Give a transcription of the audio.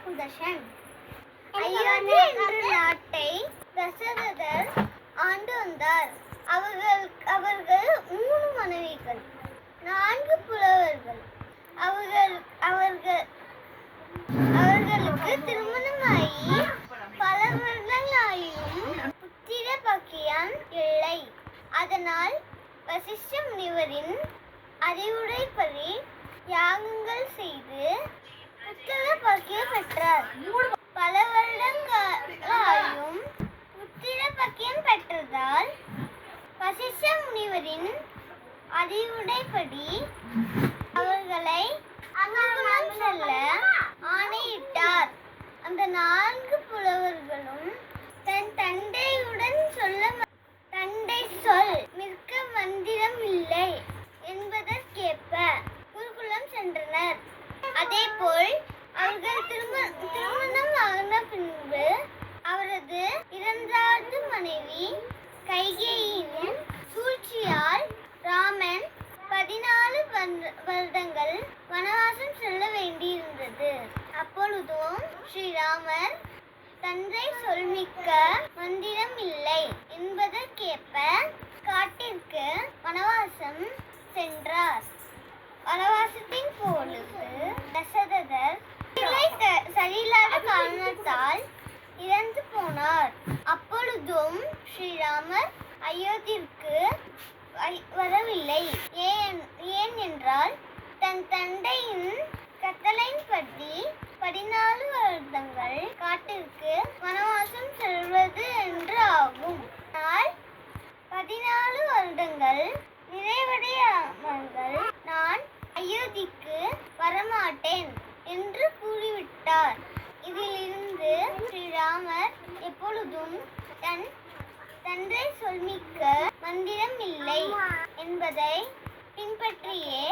சுதர்சன். அயோத்தி என்ற நாட்டை தசரதர் ஆண்டு வந்தார். அவர்கள் 3 மனைவிகள், 4 புலவர்கள். அவர்களுக்கு திருமணமாகி பல வருடங்களாயும் புத்திர பாக்கியம் இல்லை. அதனால் வசிஷ்ட முனிவரின் அறிவுரைப்படி யாகங்கள் செய்து புத்திர பாக்கியம் பெற்றார். பல வருடங்களாயும் புத்திர பாக்கியம் பெற்றதால் வசிஷ்ட முனிவரின் அறிவுரைப்படி அவர்களை குருகுலம் செல்ல ஆணையிட்டார். அந்த 4 புலவர்களும் தன் தந்தையுடன் தந்தை சொல் மிக்க மந்திரம் இல்லை என்பதற்கேற்ப குருகுலம் சென்றனர். அதேபோல் அவர்கள் திருமணம் ஆன பின்பு அவரது 2வது மனைவி கைகேயின் சூழ்ச்சியால் ராமன் 14 வருடங்கள் வனவாசம் செல்ல வேண்டியிருந்தது. அப்பொழுதும் ஸ்ரீராமர் தந்தை சொல்மிக்க மந்திரம் இல்லை என்பதற்கேற்ப காட்டிற்கு வனவாசம் சென்றார். வனவாசத்தின் பொழுது தசரதர் சரியில்லாத காரணத்தால் இறந்து போனார். அப்பொழுதும் ஸ்ரீராமர் அயோத்திற்கு வரவில்லை. ஏன் என்றால் தன் தந்தையின் கட்டளையின்படி 14 வருடங்கள் காட்டிற்கு வனவாசம் செல்வது என்று ஆகும். ஆனால் 14 வருடங்கள் நிறைவடையாமல் நான் அயோத்திக்கு வரமாட்டேன் என்று கூறிவிட்டார். இதிலிருந்து ஸ்ரீராமர் எப்பொழுதும் தன் தந்தை சொல்மிக்க மந்திரம் இல்லை என்பதை பின்பற்றியே